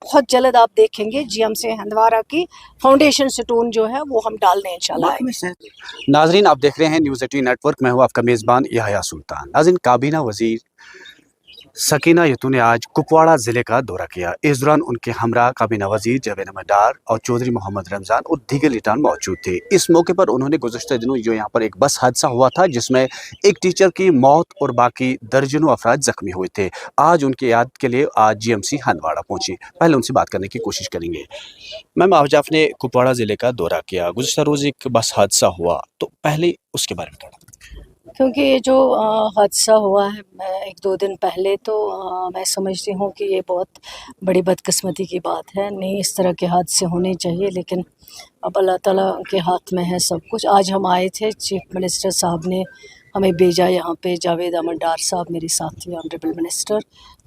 बहुत जल्द आप देखेंगे जीएमसी हंदवारा की फाउंडेशन स्टोन जो है वो हम डालने इंशाल्लाह। नाजरीन, आप देख रहे हैं न्यूज़ 18 नेटवर्क। मैं हूं आपका मेज़बान याहया सुल्तान। नाज़रीन, काबीना वज़ीर सकीना यतू ने आज कुपवाड़ा ज़िले का दौरा किया। इस दौरान उनके हमरा काबीना वज़ीर जावेद अहमद डार और चौधरी मोहम्मद रमज़ान और दीगर लीडरान मौजूद थे। इस मौके पर उन्होंने गुज़श्ता दिनों जो यहाँ पर एक बस हादसा हुआ था जिसमें एक टीचर की मौत और बाकी दर्जनों अफराद जख्मी हुए थे, आज उनके याद के लिए आज जीएमसी हंदवाड़ा पहुंची। पहले उनसे बात करने की कोशिश करेंगे। मैम, आज आपने कुपवाड़ा ज़िले का दौरा किया, गुज़श्ता रोज़ एक बस हादसा हुआ, तो पहले उसके बारे में थोड़ा। क्योंकि ये जो हादसा हुआ है एक दो दिन पहले, तो मैं समझती हूँ कि ये बहुत बड़ी बदकिस्मती की बात है। नहीं इस तरह के हादसे होने चाहिए, लेकिन अब अल्लाह ताला के हाथ में है सब कुछ। आज हम आए थे, चीफ मिनिस्टर साहब ने हमें भेजा यहाँ पे, जावेद अहमद डार साहब मेरे साथी ऑनरेबल मिनिस्टर,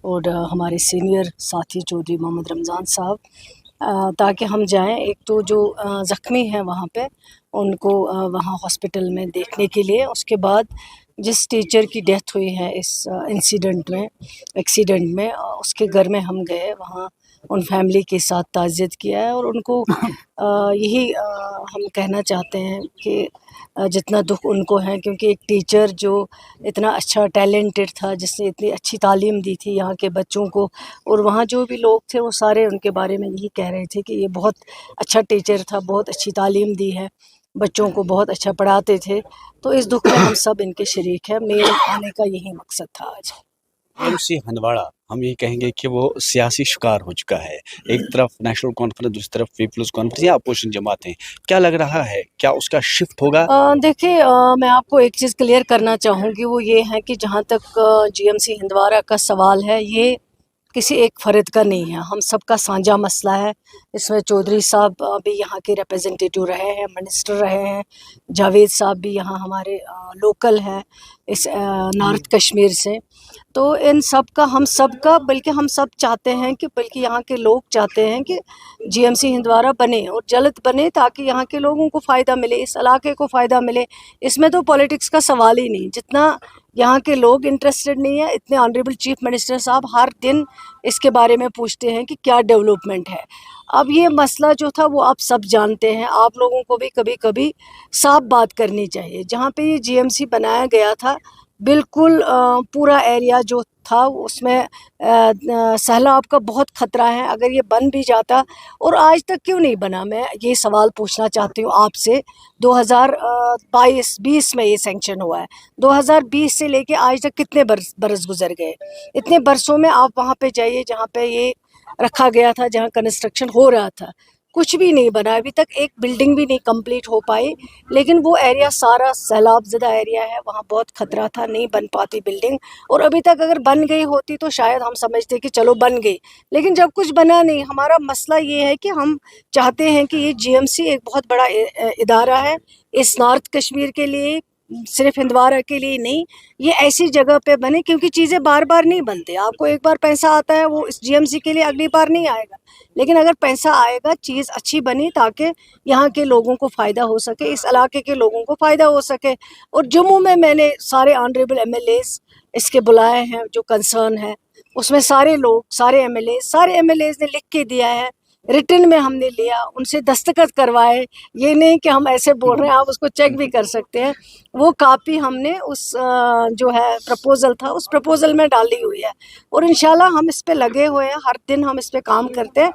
और हमारे सीनियर साथी चौधरी मोहम्मद रमज़ान साहब, ताकि हम जाएं। एक तो जो ज़ख्मी हैं वहाँ पे उनको वहाँ हॉस्पिटल में देखने के लिए, उसके बाद जिस टीचर की डेथ हुई है इस एक्सीडेंट में, उसके घर में हम गए, वहाँ उन फैमिली के साथ ताज़ियत किया है और उनको यही हम कहना चाहते हैं कि जितना दुख उनको है, क्योंकि एक टीचर जो इतना अच्छा टैलेंटेड था, जिसने इतनी अच्छी तालीम दी थी यहाँ के बच्चों को, और वहाँ जो भी लोग थे वो सारे उनके बारे में यही कह रहे थे कि ये बहुत अच्छा टीचर था, बहुत अच्छी तालीम दी है, बच्चों को बहुत अच्छा पढ़ाते थे। तो इस दुख में हम सब इनके शरीक हैं। मेरे आने का यही मकसद था आज। जीएमसी हंदवाड़ा हम ये कहेंगे कि वो सियासी शिकार हो चुका है। एक तरफ नेशनल कॉन्फ्रेंस, दूसरी तरफ पीपल्स कॉन्फ्रेंस या अपोजिशन जमातें, क्या लग रहा है, क्या उसका शिफ्ट होगा? देखिए, मैं आपको एक चीज़ क्लियर करना चाहूँगी, वो ये है कि जहाँ तक जीएमसी हंदवाड़ा का सवाल है, ये किसी एक फ़र्द का नहीं है, हम सबका साझा मसला है। इसमें चौधरी साहब भी यहाँ के रिप्रेजेंटेटिव रहे हैं, मिनिस्टर रहे हैं, जावेद साहब भी यहाँ हमारे लोकल हैं इस नॉर्थ कश्मीर से। तो इन सब का, हम सब का, बल्कि हम सब चाहते हैं कि, बल्कि यहाँ के लोग चाहते हैं कि जीएमसी हंदवाड़ा बने और जल्द बने, ताकि यहाँ के लोगों को फ़ायदा मिले, इस इलाके को फ़ायदा मिले। इसमें तो पॉलिटिक्स का सवाल ही नहीं, जितना यहाँ के लोग इंटरेस्टेड नहीं है, इतने ऑनरेबल चीफ मिनिस्टर साहब हर दिन इसके बारे में पूछते हैं कि क्या डेवलपमेंट है। अब ये मसला जो था वो आप सब जानते हैं, आप लोगों को भी कभी कभी साफ बात करनी चाहिए। जहाँ पे ये जीएमसी बनाया गया था, बिल्कुल पूरा एरिया जो था उसमें सैलाब का बहुत ख़तरा है। अगर ये बन भी जाता, और आज तक क्यों नहीं बना, मैं ये सवाल पूछना चाहती हूँ आपसे। 2022-20 में ये सैंक्शन हुआ है, 2020 से लेके आज तक कितने बरस गुजर गए। इतने बरसों में आप वहाँ पे जाइए जहाँ पे ये रखा गया था, जहाँ कंस्ट्रक्शन हो रहा था, कुछ भी नहीं बना अभी तक, एक बिल्डिंग भी नहीं कंप्लीट हो पाई। लेकिन वो एरिया सारा सैलाब ज़दा एरिया है, वहाँ बहुत ख़तरा था, नहीं बन पाती बिल्डिंग। और अभी तक अगर बन गई होती तो शायद हम समझते कि चलो बन गई, लेकिन जब कुछ बना नहीं। हमारा मसला ये है कि हम चाहते हैं कि ये जीएमसी एक बहुत बड़ा इदारा है इस नॉर्थ कश्मीर के लिए, सिर्फ हंदवाड़ा के लिए नहीं, ये ऐसी जगह पे बने, क्योंकि चीज़ें बार बार नहीं बनते। आपको एक बार पैसा आता है, वो इस जीएमसी के लिए अगली बार नहीं आएगा, लेकिन अगर पैसा आएगा, चीज़ अच्छी बनी, ताकि यहाँ के लोगों को फ़ायदा हो सके, इस इलाके के लोगों को फ़ायदा हो सके। और जम्मू में मैंने सारे ऑनरेबल एमएलएज इसके बुलाए हैं, जो कंसर्न है उसमें सारे लोग, सारे एमएलएज ने लिख के दिया है, रिटन में हमने लिया, उनसे दस्तखत करवाए। ये नहीं कि हम ऐसे बोल रहे हैं, आप उसको चेक भी कर सकते हैं। वो कापी हमने उस जो है प्रपोज़ल था, उस प्रपोज़ल में डाली हुई है, और इंशाल्लाह हम इस पे लगे हुए हैं, हर दिन हम इस पे काम करते हैं,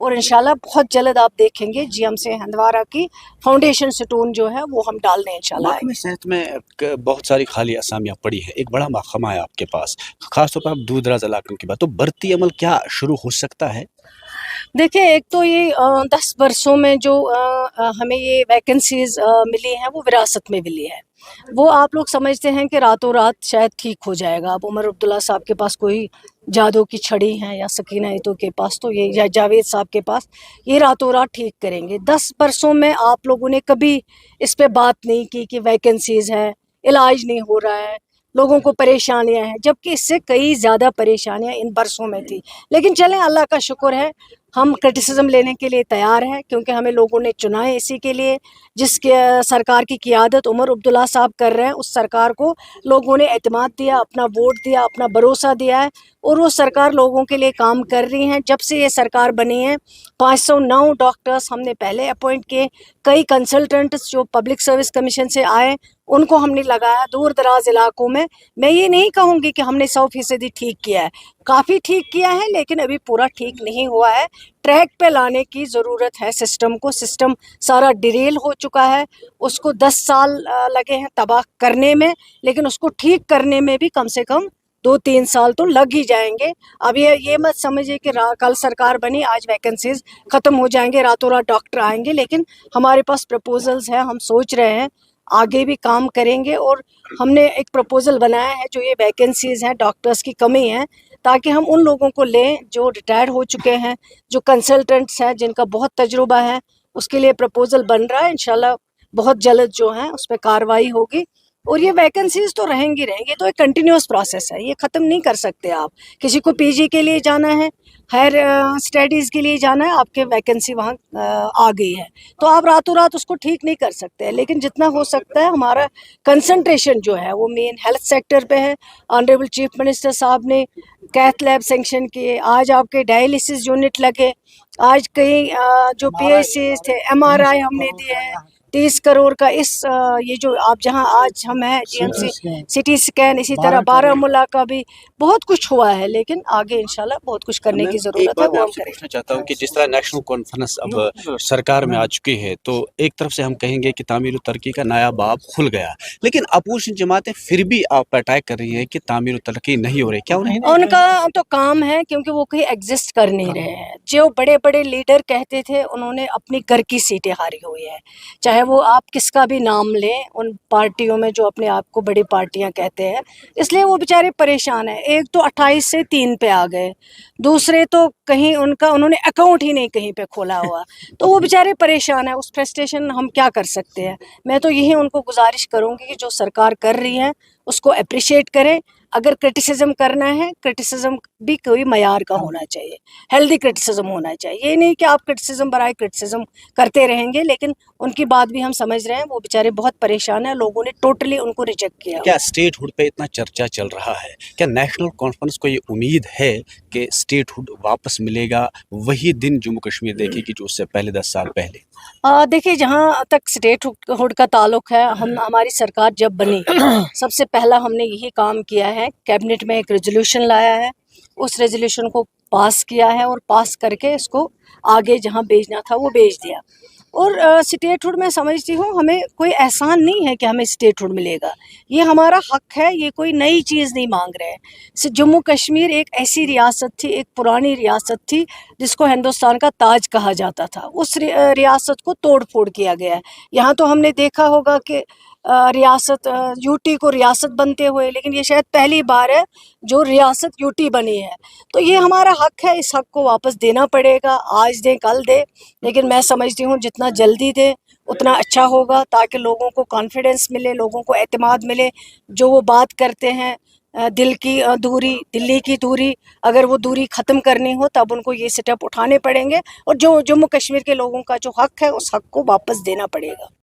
और इंशाल्लाह बहुत जल्द आप देखेंगे जीएमसी हंदवाड़ा की फाउंडेशन स्टोन जो है वो हम डालने इंशाल्लाह। सेहत में बहुत सारी खाली असामियाँ पड़ी हैं, एक बड़ा महकमा है आपके पास, खासतौर पर आप दूर दराज इलाकों की बात, तो बढ़ती अमल क्या शुरू हो सकता है? देखिए, एक तो ये 10 वर्षों में जो हमें ये वैकेंसीज मिली हैं, वो विरासत में मिली है। वो आप लोग समझते हैं कि रातों रात शायद ठीक हो जाएगा। अब उमर अब्दुल्ला साहब के पास कोई जादू की छड़ी है, या सकीना यतू के पास तो ये, या जावेद साहब के पास, ये रातों रात ठीक करेंगे। 10 वर्षों में आप लोगों ने कभी इस पे बात नहीं की कि वैकेंसीज है, इलाज नहीं हो रहा है, लोगों को परेशानियां हैं, जबकि इससे कई ज़्यादा परेशानियां इन बरसों में थी। लेकिन चलें, अल्लाह का शुक्र है, हम क्रिटिसिज्म लेने के लिए तैयार हैं, क्योंकि हमें लोगों ने चुना है इसी के लिए। जिसके सरकार की क़ियादत उमर अब्दुल्ला साहब कर रहे हैं, उस सरकार को लोगों ने एतमाद दिया, अपना वोट दिया, अपना भरोसा दिया है, और वो सरकार लोगों के लिए काम कर रही हैं। जब से ये सरकार बनी है 509 डॉक्टर्स हमने पहले अपॉइंट किए, कई कंसल्टेंट्स जो पब्लिक सर्विस कमीशन से आए उनको हमने लगाया दूर दराज इलाकों में। मैं ये नहीं कहूँगी कि हमने 100% ठीक किया है, काफ़ी ठीक किया है, लेकिन अभी पूरा ठीक नहीं हुआ है। ट्रैक पे लाने की ज़रूरत है सिस्टम को। सिस्टम सारा डिरेल हो चुका है, उसको 10 साल लगे हैं तबाह करने में, लेकिन उसको ठीक करने में भी कम से कम 2-3 साल तो लग ही जाएंगे। अब ये मत समझिए कि कल सरकार बनी आज वैकेंसीज ख़त्म हो जाएंगे, रातों रात डॉक्टर आएंगे, लेकिन हमारे पास प्रपोजल्स हैं, हम सोच रहे हैं आगे भी काम करेंगे। और हमने एक प्रपोजल बनाया है, जो ये वैकेंसीज हैं डॉक्टर्स की कमी है, ताकि हम उन लोगों को लें जो रिटायर हो चुके हैं, जो कंसल्टेंट्स हैं, जिनका बहुत तजुर्बा है। उसके लिए प्रपोजल बन रहा है, इंशाल्लाह बहुत जल्द जो है उस पर कार्रवाई होगी। और ये वैकेंसीज तो रहेंगी रहेंगी, तो एक कंटिन्यूस प्रोसेस है, ये ख़त्म नहीं कर सकते आप। किसी को पीजी के लिए जाना है, हायर स्टडीज़ के लिए जाना है, आपके वैकेंसी वहाँ आ गई है, तो आप रातों रात उसको ठीक नहीं कर सकते। लेकिन जितना हो सकता है हमारा कंसंट्रेशन जो है वो मेन हेल्थ सेक्टर पे है। ऑनरेबल चीफ मिनिस्टर साहब ने कैथ लैब सेंक्शन किए, आज आपके डायलिसिस यूनिट लगे, आज कई जो PHC थे MRI हमने दिए हैं 30 करोड़ का। इस ये जो आप जहां आज हम हैं GMC सिटी स्कैन, इसी तरह बारामूला का भी बहुत कुछ हुआ है, लेकिन आगे इंशाल्लाह बहुत कुछ करने की जरूरत है, वो हम करेंगे। पूछना चाहता हूँ कि जिस तरह नेशनल कॉन्फ्रेंस अब सरकार में आ चुकी है, तो एक तरफ से हम कहेंगे कि तामीर और तरक्की का नया बाब खुल गया, लेकिन अपोजिशन जमातें फिर भी आप पर अटैक कर रही हैं कि तामीर और तरक्की नहीं हो रही। क्या नहीं? उनका तो काम है, क्योंकि वो कहीं एग्जिस्ट कर नहीं रहे हैं। जो बड़े बड़े लीडर कहते थे, उन्होंने अपनी घर की सीटें हारी हुई है, चाहे वो आप किसका भी नाम लें, उन पार्टियों में जो अपने आप को बड़ी पार्टियां कहते हैं, इसलिए वो बेचारे परेशान हैं। एक तो 28 से 3 पे आ गए, दूसरे तो कहीं उन्होंने अकाउंट ही नहीं कहीं पे खोला हुआ, तो वो बेचारे परेशान है। उस फ्रस्ट्रेशन हम क्या कर सकते हैं। मैं तो यही उनको गुजारिश करूँगी कि जो सरकार कर रही है उसको अप्रिशिएट करें। अगर क्रिटिसिज्म करना है, क्रिटिसिज्म भी कोई मयार का होना चाहिए, हेल्दी क्रिटिसिज्म होना चाहिए। ये नहीं कि आप क्रिटिसिज्म बराए क्रिटिसिज्म करते रहेंगे, लेकिन उनकी बात भी हम समझ रहे हैं, वो बेचारे बहुत परेशान हैं, लोगों ने टोटली उनको रिजेक्ट किया। क्या स्टेटहुड पे इतना चर्चा चल रहा है, क्या नेशनल कॉन्फ्रेंस को ये उम्मीद है कि स्टेटहुड वापस मिलेगा, वही दिन जम्मू कश्मीर देखेगी जो उससे पहले 10 साल पहले? देखिए, जहाँ तक स्टेटहुड का ताल्लुक है, हमारी सरकार जब बनी सबसे पहला हमने यही काम किया है, कैबिनेट में एक रेजोल्यूशन लाया है, उस रेजोल्यूशन को पास किया है और पास करके इसको आगे जहाँ भेजना था वो भेज दिया। और स्टेटहुड में समझती हूँ हमें कोई एहसान नहीं है कि हमें स्टेटहुड मिलेगा, ये हमारा हक है, ये कोई नई चीज़ नहीं मांग रहे हैं। जम्मू कश्मीर एक ऐसी रियासत थी, एक पुरानी रियासत थी जिसको हिंदुस्तान का ताज कहा जाता था। उस रियासत को तोड़ फोड़ किया गया है। यहाँ तो हमने देखा होगा कि रियासत यूटी को रियासत बनते हुए, लेकिन ये शायद पहली बार है जो रियासत यूटी बनी है। तो ये हमारा हक है, इस हक को वापस देना पड़ेगा, आज दे कल दे, लेकिन मैं समझती हूँ जितना जल्दी दे उतना अच्छा होगा, ताकि लोगों को कॉन्फिडेंस मिले, लोगों को एतमाद मिले। जो वो बात करते हैं दिल की दूरी, दिल्ली की दूरी, अगर वो दूरी ख़त्म करनी हो तब उनको ये स्टेप उठाने पड़ेंगे, और जो जम्मू कश्मीर के लोगों का जो हक है उस हक को वापस देना पड़ेगा।